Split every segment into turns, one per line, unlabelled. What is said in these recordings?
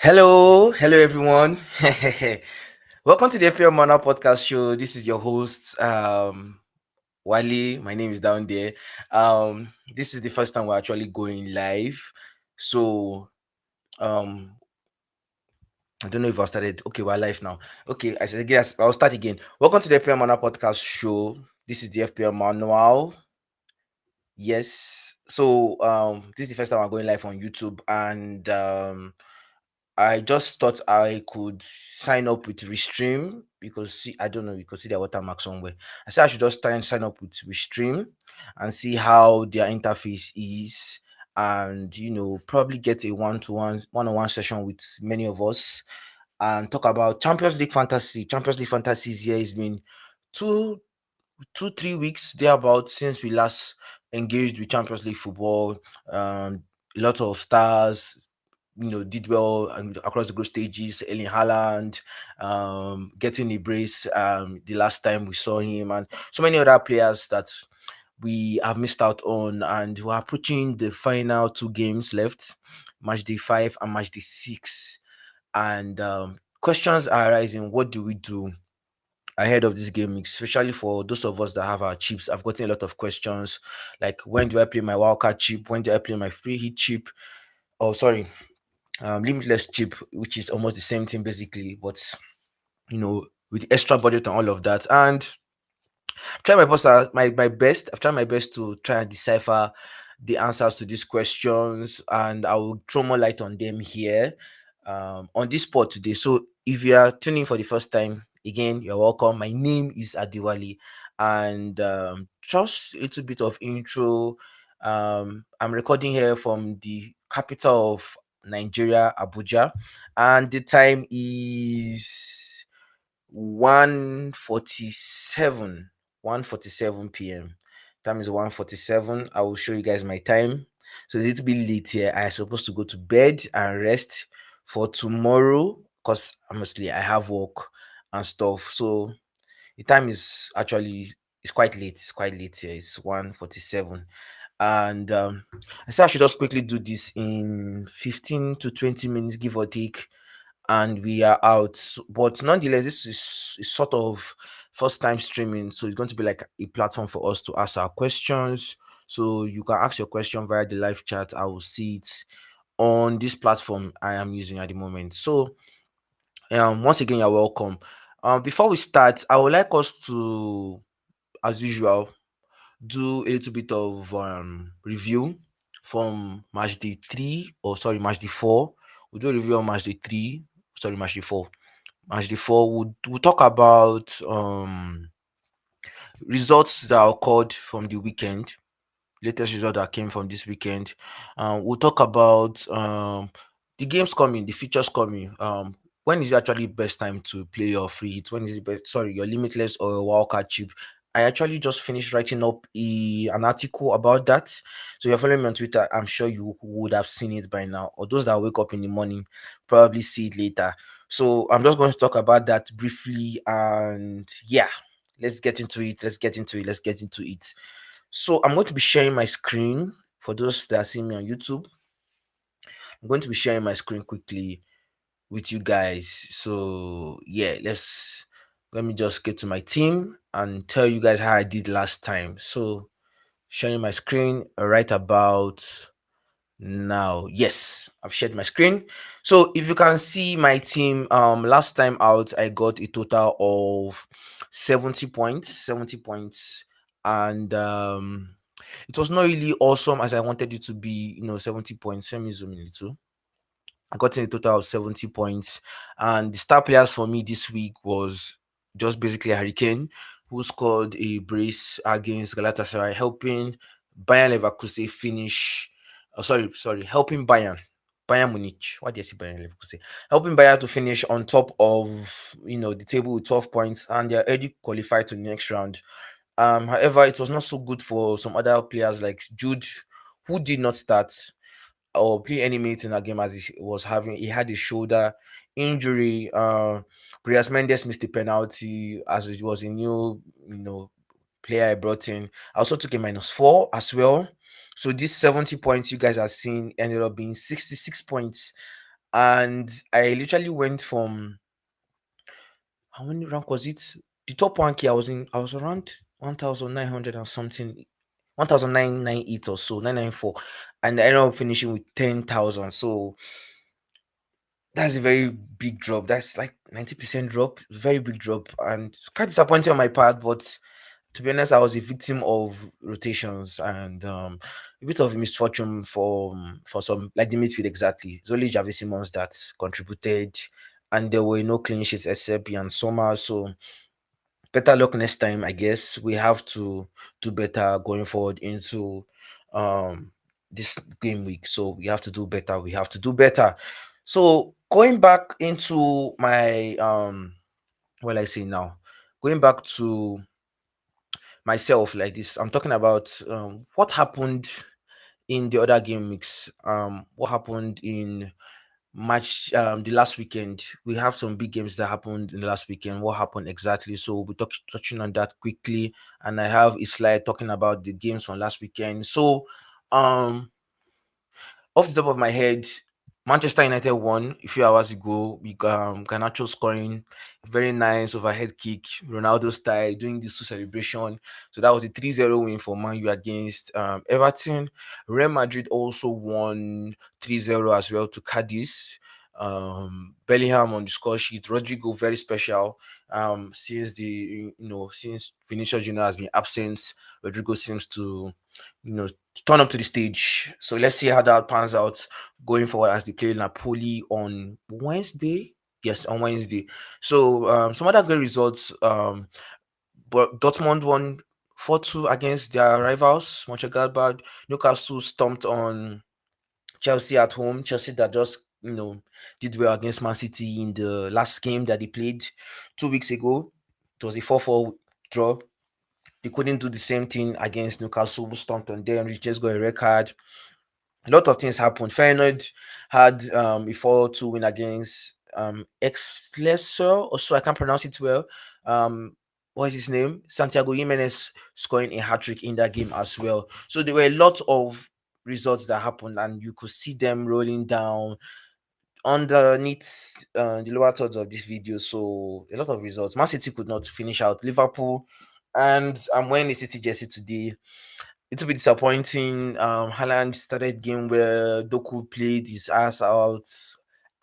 Hello everyone. Welcome to the FPL podcast show. This is your host, Wally. My name is down there. This is the first time we're actually going live. So, um, I don't know if I started. Okay, we're live now. Okay, I said, yes, I'll start again. Welcome to the FPL podcast show. This is the FPL manual. Yes. So, this is the first time I'm going live on YouTube, and I just thought I could sign up with Restream because I don't know, you could see their watermark somewhere. I said I should just try and sign up with Restream and see how their interface is, and probably get a one-on-one session with many of us and talk about Champions League fantasy. Champions League fantasy is here. It's been two 3 weeks thereabout since we last engaged with Champions League football. A lot of stars, did well and across the group stages. Erling Haaland, getting a brace the last time we saw him, and so many other players that we have missed out on, and we're approaching the final two games left, Matchday 5 and Matchday 6, and questions are arising. What do we do ahead of this game, especially for those of us that have our chips? I've gotten a lot of questions like, when do I play my wildcard chip? When do I play my free hit chip? Oh, sorry, limitless chip, which is almost the same thing basically, but with extra budget and all of that. And try my best. My best. I've tried my best to try and decipher the answers to these questions, and I will throw more light on them here on this spot today. So, if you are tuning for the first time, again, you're welcome. My name is Adiwali, and just a little bit of intro. I'm recording here from the capital of Nigeria, Abuja, and the time is 1:47 1:47 p.m. Time is 1:47. I will show you guys my time. So it's a little bit late here. I supposed to go to bed and rest for tomorrow because honestly I have work and stuff. So the time is actually, it's quite late. It's quite late here. It's 1:47. And I said I should just quickly do this in 15 to 20 minutes, give or take, and we are out. But nonetheless, this is sort of first time streaming, so it's going to be like a platform for us to ask our questions. So you can ask your question via the live chat. I will see it on this platform I am using at the moment. So once again, you're welcome. Before we start, I would like us to, as usual, do a little bit of review from match day 3, or sorry, match day 4. We'll do a review on match day 3, sorry, match day 4. Match day 4, we'll talk about results that occurred from the weekend, latest result that came from this weekend. We'll talk about the games coming, the features coming. When is it actually best time to play your free hit? When is it best? Sorry, your limitless or your wildcard chip? I actually just finished writing up an article about that. So if you're following me on Twitter, I'm sure you would have seen it by now. Or those that wake up in the morning probably see it later. So I'm just going to talk about that briefly, and yeah, let's get into it. Let's get into it. So I'm going to be sharing my screen for those that are seeing me on YouTube. I'm going to be sharing my screen quickly with you guys. So yeah, let me just get to my team and tell you guys how I did last time. So sharing my screen right about now. Yes, I've shared my screen. So if you can see my team, last time out I got a total of 70 points, and it was not really awesome as I wanted it to be. 70 points. Let me zoom in a little. I got in a total of 70 points, and the star players for me this week was just basically Hurricane, who scored a brace against Galatasaray, helping Bayern Leverkusen finish. Helping Bayern Munich. What do you say, Bayern Leverkusen? Helping Bayern to finish on top of the table with 12 points, and they're already qualified to the next round. However, it was not so good for some other players like Jude, who did not start or play any minutes in that game, as he had a shoulder injury. Brias Mendes missed the penalty, as it was a new player I brought in. I also took a -4 as well. So these 70 points you guys are seeing ended up being 66 points, and I literally went from, how many rank was it? The top rank here I was around 1,900 and something, 1,998 or so, 994, and I ended up finishing with 10,000. So that's a very big drop. That's like 90% drop, very big drop, and it's quite disappointing on my part. But to be honest, I was a victim of rotations and a bit of misfortune for some, like the midfield exactly. It's only Javi Simons that contributed, and there were no clean sheets except Ian Sommer. So better luck next time. I guess we have to do better going forward into this game week. So we have to do better. We have to do better. So going back into my what I say now, going back to myself like this, I'm talking about what happened in the other game weeks. What happened in match the last weekend. We have some big games that happened in the last weekend. What happened exactly? So we'll be touching on that quickly, and I have a slide talking about the games from last weekend. So um off the top of my head, Manchester United won a few hours ago. We Garnacho scoring very nice overhead kick, Ronaldo style, doing this to celebration. So that was a 3-0 win for Man U against Everton. Real Madrid also won 3-0 as well to Cadiz. Bellingham on the score sheet. Rodrigo very special. Since since Vinicius Junior has been absent, Rodrigo seems to turn up to the stage. So let's see how that pans out going forward as they play Napoli on Wednesday. Yes, on Wednesday. So some other great results. But Dortmund won 4-2 against their rivals, Mönchengladbach. Newcastle stomped on Chelsea at home. Chelsea that just did well against Man City in the last game that they played 2 weeks ago. It was a 4-4 draw. They couldn't do the same thing against Newcastle, who stomped on them. They just got a red card. A lot of things happened. Feyenoord had a 4-2 win against Excelsior, or so I can't pronounce it well. What is his name? Santiago Jimenez scoring a hat trick in that game as well. So there were a lot of results that happened, and you could see them rolling down underneath the lower thirds of this video. So a lot of results. Man City could not finish out Liverpool, and I'm wearing a City jersey today. Little bit disappointing. Haaland started game where Doku played his ass out.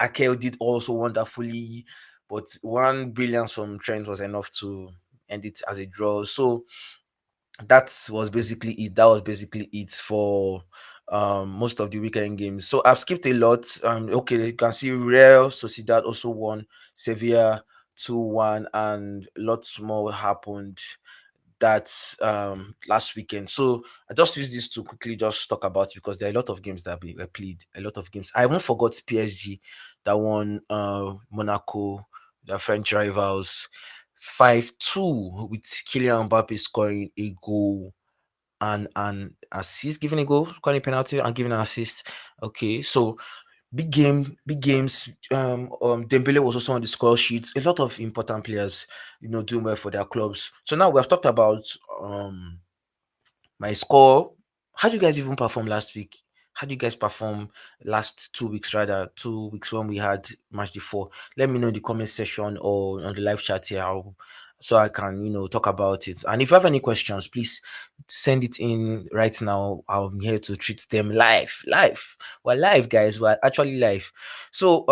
Akel did also wonderfully, but one brilliance from Trent was enough to end it as a draw. So that was basically it. That was basically it for most of the weekend games. So I've skipped a lot. Okay, you can see Real Sociedad also won Sevilla 2-1, and lots more happened that last weekend. So I just use this to quickly just talk about it because there are a lot of games that were played. A lot of games. I even forgot PSG that won Monaco, their French rivals, 5-2 with Kylian Mbappe scoring a goal and an assist, giving a goal, scoring a penalty and giving an assist. Okay, so big games. Dembele was also on the score sheet. A lot of important players, doing well for their clubs. So now we have talked about um my score. How do you guys even perform last week? How do you guys perform last 2 weeks, rather 2 weeks when we had match the four? Let me know in the comment section or on the live chat here, so I can talk about it. And if you have any questions, please send it in right now. I'm here to treat them live. Live. We're live, guys. We're actually live. So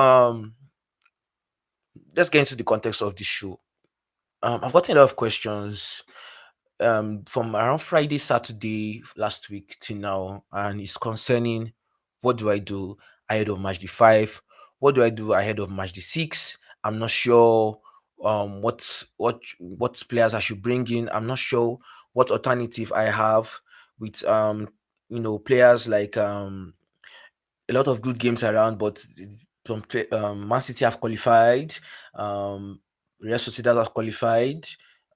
let's get into the context of the show. I've gotten a lot of questions from around Friday, Saturday last week till now, and it's concerning what do I do ahead of match the five? What do I do ahead of match the six? I'm not sure what players I should bring in. I'm not sure what alternative I have with players like a lot of good games around, but Man City have qualified, Real Sociedad have qualified,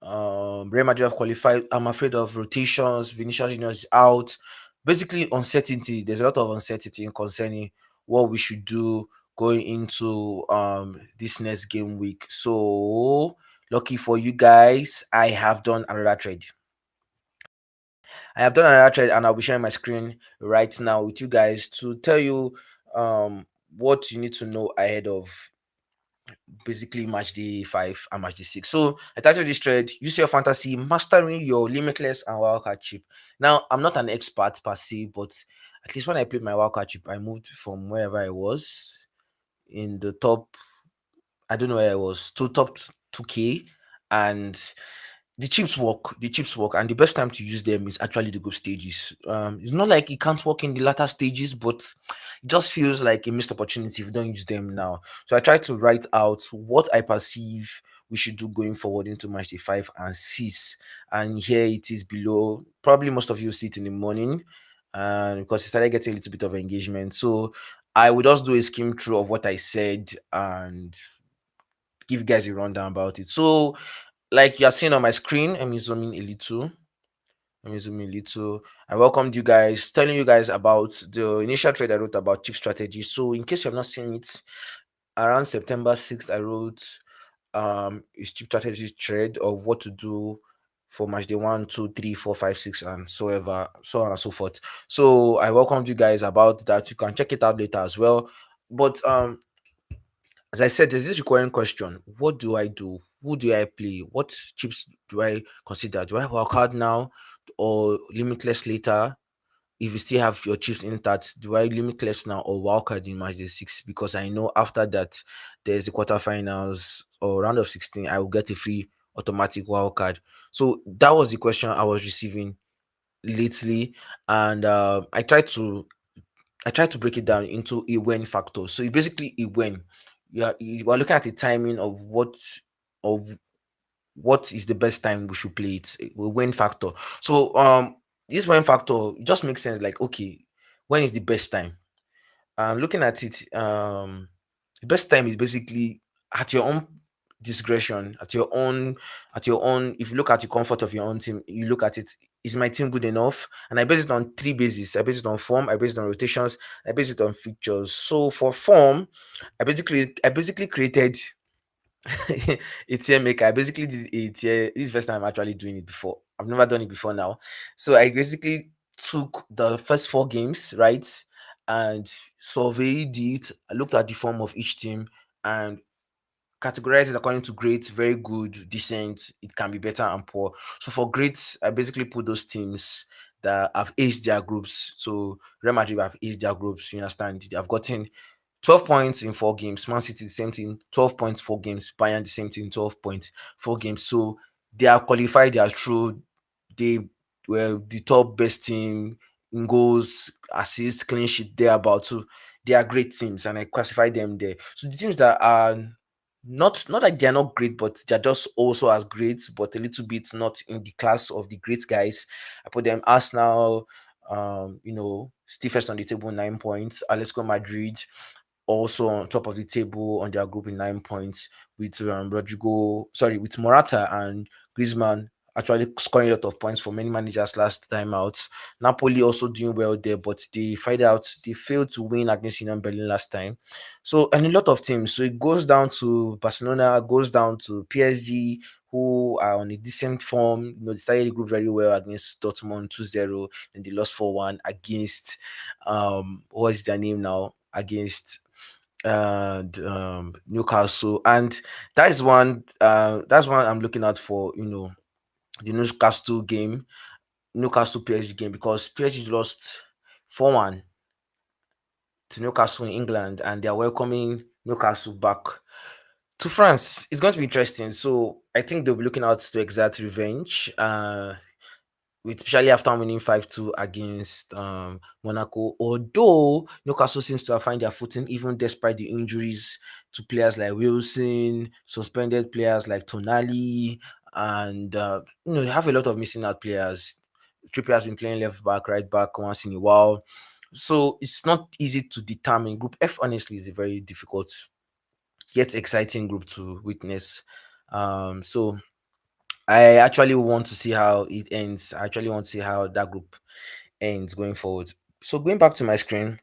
Real Madrid have qualified. I'm afraid of rotations. Vinicius Junior is out. Basically, uncertainty. There's a lot of uncertainty concerning what we should do going into this next game week. So lucky for you guys, I have done another trade. I have done another trade, and I'll be sharing my screen right now with you guys to tell you what you need to know ahead of basically match day 5 and match day 6. So I titled this thread, use your fantasy, mastering your limitless and wildcard chip. Now, I'm not an expert per se, but at least when I played my wildcard chip, I moved from wherever I was in the top, I don't know where I was, to top 2K. And the chips work, and the best time to use them is actually the group stages. It's not like it can't work in the latter stages, but it just feels like a missed opportunity if you don't use them now. So I try to write out what I perceive we should do going forward into match day 5 and 6, and here it is below. Probably most of you see it in the morning, and because it started getting a little bit of engagement, so I would just do a skim through of what I said and give you guys a rundown about it. So, like you're seeing on my screen, let me zoom in a little. Let me zoom in a little. I welcomed you guys, telling you guys about the initial trade I wrote about chip strategy. So, in case you have not seen it, around September 6th, I wrote his chip strategy thread of what to do for match day 1, 2, 3, 4, 5, 6, and so on and so forth. So I welcomed you guys about that. You can check it out later as well. But as I said, there's this recurring question: what do I do? Who do I play? What chips do I consider? Do I work hard now or limitless later? If you still have your chips intact, do I limitless now or wildcard in match day 6? Because I know after that there's the quarterfinals or round of 16, I will get a free automatic wildcard. So that was the question I was receiving lately, and I tried to break it down into a when factor. So it's basically a when. You are looking at the timing of what is the best time we should play it. A when factor. So this when factor just makes sense. Like, okay, when is the best time? Looking at it, the best time is basically at your own discretion, at your own. If you look at the comfort of your own team, you look at it. Is my team good enough? And I base it on three bases. I base it on form. I base it on rotations. I base it on fixtures. So for form, I basically created a tier maker. I basically did a tier. This is the first time I'm actually doing it before. I've never done it before now. So I basically took the first 4 games, right? And surveyed it. I looked at the form of each team and categorized it according to great, very good, decent. It can be better and poor. So for great, I basically put those teams that have aced their groups. So Real Madrid have aced their groups. You understand? They have gotten 12 points in 4 games. Man City, the same thing, 12 points, 4 games. Bayern, the same thing, 12 points, 4 games. So they are qualified, they are through. They were the top best team in goals, assists, clean sheet, thereabout. So they are great teams, and I classify them there. So the teams that are not like they're not great, but they're just also as great, but a little bit not in the class of the great guys. I put them Arsenal, still first on the table, 9 points. Atletico Madrid, also on top of the table on their group in 9 points, with with Morata and Griezmann actually scoring a lot of points for many managers last time out. Napoli also doing well there, but they failed to win against Union Berlin last time. So, and a lot of teams. So it goes down to Barcelona, goes down to PSG, who are on a decent form. They started the group very well against Dortmund 2-0, and they lost 4-1 against what is their name now? Against and Newcastle, and that's one I'm looking at for the Newcastle game, Newcastle PSG game, because PSG lost 4-1 to Newcastle in England, and they are welcoming Newcastle back to France. It's going to be interesting. So I think they'll be looking out to exact revenge. With especially after winning 5-2 against Monaco. Although Newcastle seems to have found their footing even despite the injuries to players like Wilson, suspended players like Tonali, and they have a lot of missing out players. Trippier has been playing left back, right back once in a while. So it's not easy to determine. Group F, honestly, is a very difficult yet exciting group to witness. So I actually want to see how it ends. I actually want to see how that group ends going forward. So going back to my screen,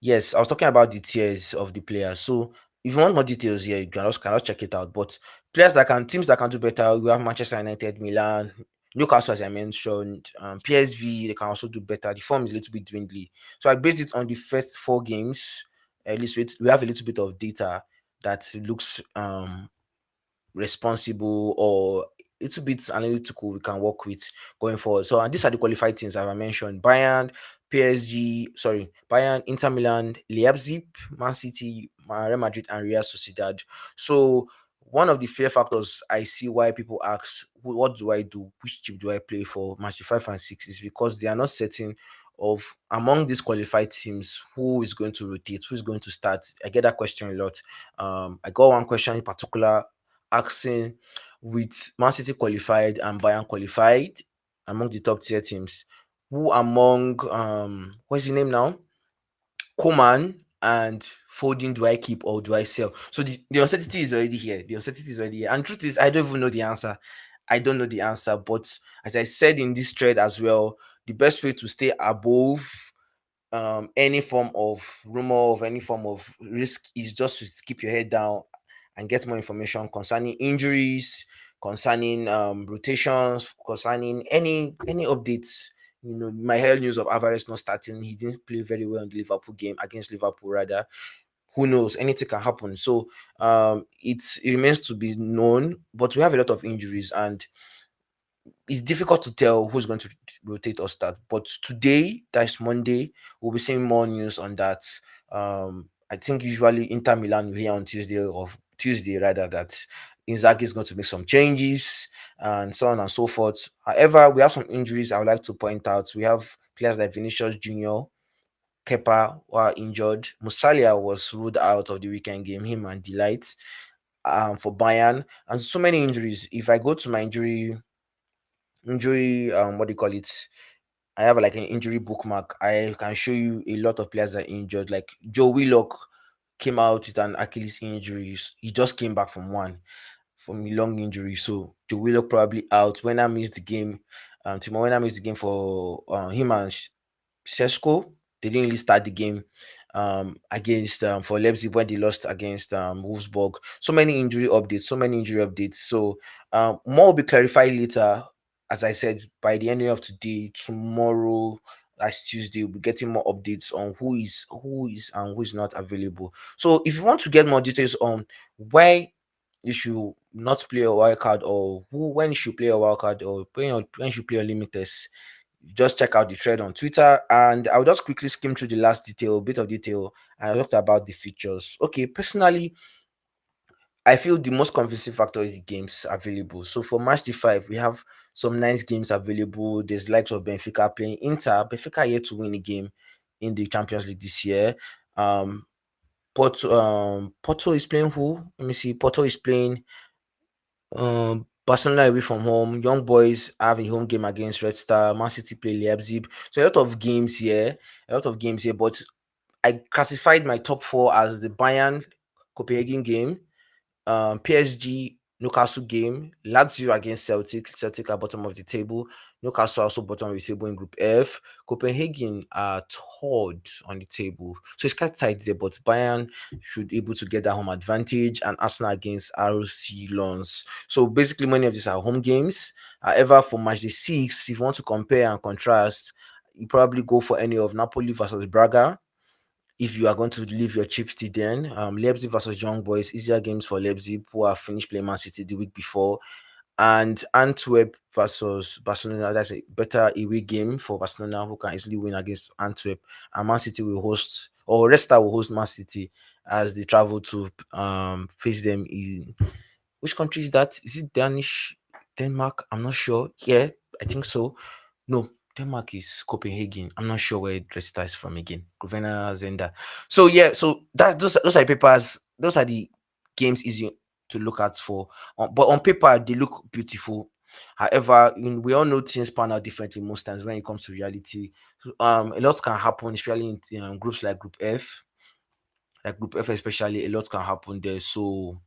yes, I was talking about the tiers of the players. So if you want more details here, you can also check it out. But teams that can do better, we have Manchester United, Milan, Newcastle, as I mentioned, PSV, they can also do better. The form is a little bit dwindly. So I based it on the first four games. At least we have a little bit of data that looks responsible or a little bit analytical we can work with going forward. So and these are the qualified teams as I mentioned. Bayern, Inter Milan, Leipzig, Man City, Real Madrid, and Real Sociedad. So one of the fear factors I see why people ask, what do I do? Which chip do I play for match 5 and 6 is because they are not certain of among these qualified teams who is going to rotate, who is going to start. I get that question a lot. I got one question in particular asking with Man City qualified and Bayern qualified among the top tier teams, who among what's the name now? Coman and Foden do I keep or do I sell? So the uncertainty is already here. The uncertainty is already here. And truth is, I don't even know the answer. I don't know the answer. But as I said in this thread as well, the best way to stay above any form of rumor of any form of risk is just to keep your head down and get more information concerning injuries, concerning rotations, concerning any updates. You know, my heard news of Alvarez not starting. He didn't play very well in the Liverpool game against Liverpool. Rather, who knows? Anything can happen. So it remains to be known. But we have a lot of injuries, and it's difficult to tell who's going to rotate or start. But today, that's Monday, we'll be seeing more news on that. I think usually Inter Milan will hear on Tuesday rather that Inzaghi is going to make some changes and so on and so forth. However, we have some injuries I would like to point out. We have players like Vinicius Junior, Kepa were injured. Musalia was ruled out of the weekend game, him and Delight for Bayern, and so many injuries. If I go to my injury what do you call it, I have like an injury bookmark. I can show you a lot of players that are injured. Like Joe Willock came out with an Achilles injury. He just came back from a long injury. So Joe Willock probably out. When I missed the game, Timo Werner missed the game for him and Sesko. They didn't really start the game against for Leipzig when they lost against Wolfsburg. So many injury updates. So more will be clarified later. As I said, by the end of today, tomorrow, as Tuesday, we'll be getting more updates on who is and who is not available. So if you want to get more details on why you should not play a wild card or who when you should play a wild card or when you should play a limited, just check out the thread on Twitter, and I'll just quickly skim through the last bit of detail. And I talked about the features. Okay, personally, I feel the most convincing factor is the games available. So for Match 5, we have some nice games available. There's likes of Benfica playing Inter. Benfica are yet to win a game in the Champions League this year. Um, Porto is playing who? Let me see. Porto is playing Barcelona away from home. Young Boys have a home game against Red Star. Man City play Leipzig. So a lot of games here. A lot of games here. But I classified my top four as the Bayern Copenhagen game, PSG Newcastle game, Lazio against Celtic. Celtic are bottom of the table. Newcastle also bottom of the table in Group F. Copenhagen are third on the table, so it's quite tight there. But Bayern should be able to get that home advantage, and Arsenal against RC Lens. So basically, many of these are home games. However, for Match 6, if you want to compare and contrast, you probably go for any of Napoli versus Braga if you are going to leave your chips till then. Leipzig versus Young Boys, easier games for Leipzig, who have finished playing Man City the week before. And Antwerp versus Barcelona, that's a better away game for Barcelona, who can easily win against Antwerp. And Man City will host, or Resta will host Man City as they travel to face them in which country is that? Is it Danish? Denmark? I'm not sure. Yeah, I think so. No, Denmark is Copenhagen. I'm not sure where Resta is from again. Governor Zenda. So yeah, so that those are papers. Those are the games easy to look at for. But on paper they look beautiful. However, we all know things pan out differently most times when it comes to reality. A lot can happen, especially in groups like Group F especially. A lot can happen there. So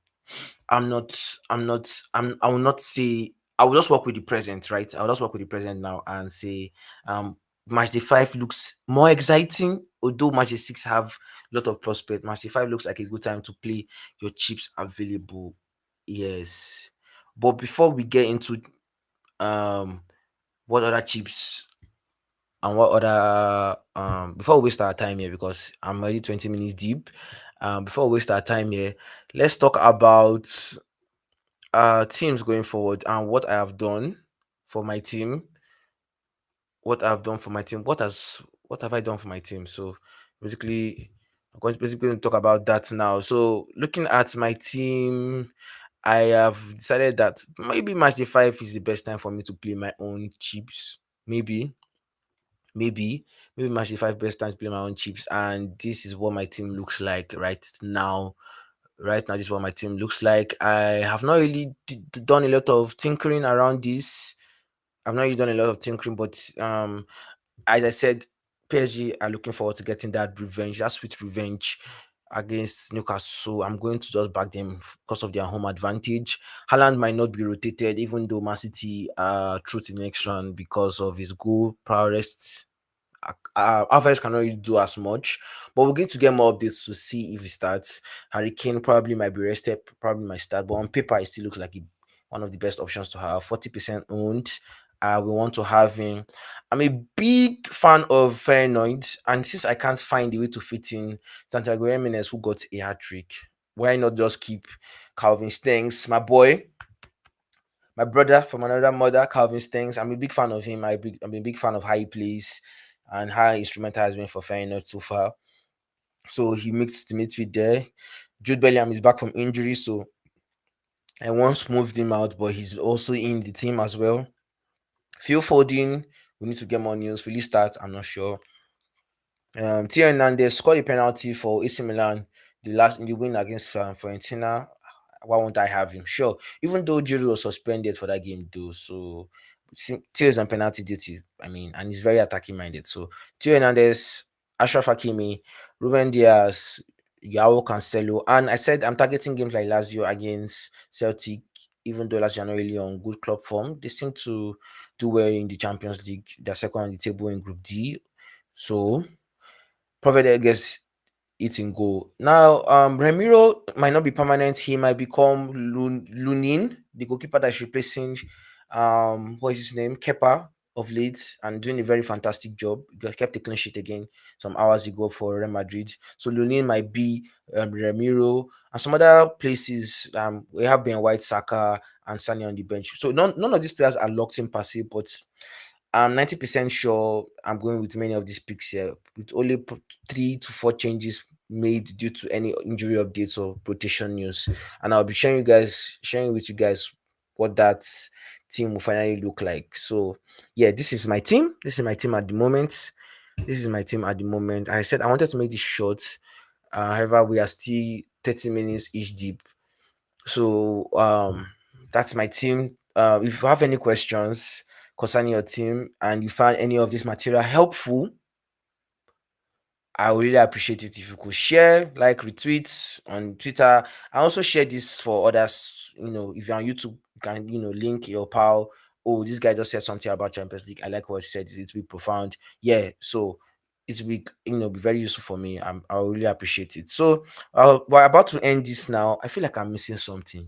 I will not say I will just work with the present, right? I'll just work with the present now and say Match 5 looks more exciting, although Match 6 have a lot of prospect. Match 5 looks like a good time to play your chips available. Yes. But before we get into um what other chips and what other before we waste our time here, because I'm already 20 minutes deep. Before we waste our time here, let's talk about teams going forward and what I have done for my team. What I've done for my team. What have I done for my team? So basically, basically going to talk about that now. So looking at my team, I have decided that maybe match day 5 is the best time for me to play my own chips. Maybe, maybe, maybe match day 5 best time to play my own chips. And this is what my team looks like right now. Right now, this is what my team looks like. I have not really done a lot of tinkering around this. I've not really done a lot of tinkering, but as I said, PSG are looking forward to getting that revenge, that sweet revenge against Newcastle. So I'm going to just back them because of their home advantage. Haaland might not be rotated, even though Man City are through to the next round because of his goal prowess. Alvarez cannot really do as much, but we're going to get more updates to see if he starts. Harry Kane probably might be rested, probably might start, but on paper, it still looks like one of the best options to have. 40% owned. We want to have him. I'm a big fan of Feyenoord, and since I can't find a way to fit in Santiago Jimenez, who got a hat trick, why not just keep Calvin Stengs, my brother from another mother, Calvin Stengs. I'm a big fan of him. I'm a big fan of how he plays and how instrumental has been for Feyenoord so far. So he makes the midfield there. Jude Bellingham is back from injury, so I once moved him out, but he's also in the team as well. Phil Foden, we need to get more news. Will he start? I'm not sure. Theo Hernandez scored a penalty for AC Milan in the win against Fiorentina. Why won't I have him? Sure. Even though Giroud was suspended for that game, though, so Theo is on penalty duty. I mean, and he's very attacking minded. So Theo Hernandez, Ashraf Hakimi, Ruben Diaz, Yao Cancelo, and I said I'm targeting games like Lazio against Celtic. Even though Lazio are not really on good club form, they seem to do well in the Champions League. They're second on the table in Group D. So provided gets it in goal. Now, Ramiro might not be permanent. He might become Lunin, the goalkeeper that's replacing what is his name? Kepa of late, and doing a very fantastic job. He kept a clean sheet again some hours ago for Real Madrid. So Lunin might be Ramiro, and some other places. We have Ben White, Saka, and Sani on the bench. So none of these players are locked in per se, but I'm 90% sure I'm going with many of these picks here, with only 3 to 4 changes made due to any injury updates or rotation news. And I'll be sharing with you guys what that team will finally look like. So yeah, this is my team. This is my team at the moment. This is my team at the moment. I said I wanted to make this short. However, we are still 30 minutes each deep. So that's my team. If you have any questions concerning your team and you find any of this material helpful, I would really appreciate it if you could share, like, retweet on Twitter. I also share this for others. If you're on YouTube, you can link your pal. Oh, this guy just said something about Champions League. I like what he said. It will be profound. Yeah, so it will be be very useful for me. I really appreciate it. So we're about to end this now. I feel like I'm missing something.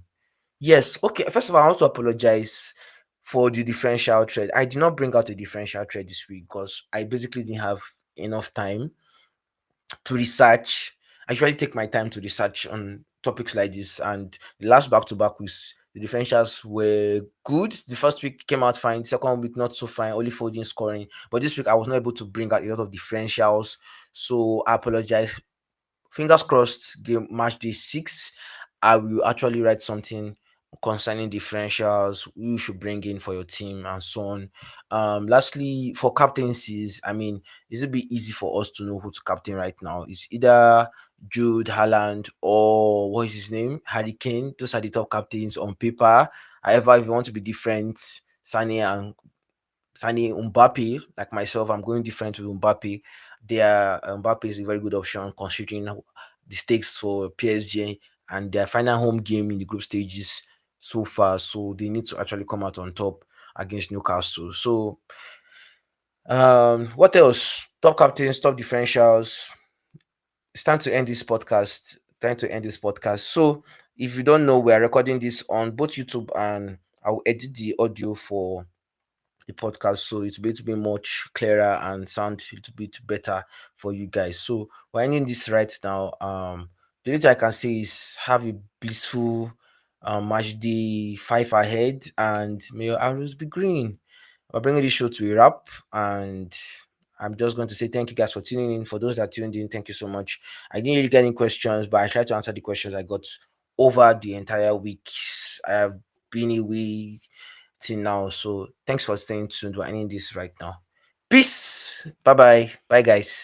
Yes. Okay. First of all, I want to apologize for the differential trade. I did not bring out a differential trade this week because I basically didn't have enough time to research. I usually take my time to research on topics like this. And the last back to back weeks, the differentials were good. The first week came out fine. Second week, not so fine. Only folding scoring. But this week, I was not able to bring out a lot of differentials. So I apologize. Fingers crossed, game match day 6, I will actually write something concerning differentials, who you should bring in for your team and so on. Lastly, for captaincies, I mean, this will be easy for us to know who to captain right now. It's either Jude, Haaland, or what is his name? Harry Kane. Those are the top captains on paper. However, if you want to be different, Sani Mbappe, like myself, I'm going different with Mbappe. Mbappe is a very good option considering the stakes for PSG and their final home game in the group stages so far. So they need to actually come out on top against Newcastle. So what else? Top captains, top differentials. It's time to end this podcast. Time to end this podcast. So if you don't know, we are recording this on both YouTube, and I'll edit the audio for the podcast, so it will be to be much clearer and sound a little bit better for you guys. So we're ending this right now. The little I can say is have a blissful match day 5 ahead, and may your arrows be green. We're bringing this show to a wrap, and I'm just going to say thank you guys for tuning in. For those that tuned in, thank you so much. I didn't really get any questions, but I tried to answer the questions I got over the entire week. I have been away till now, so thanks for staying tuned. We're ending this right now. Peace. Bye bye. Bye, guys.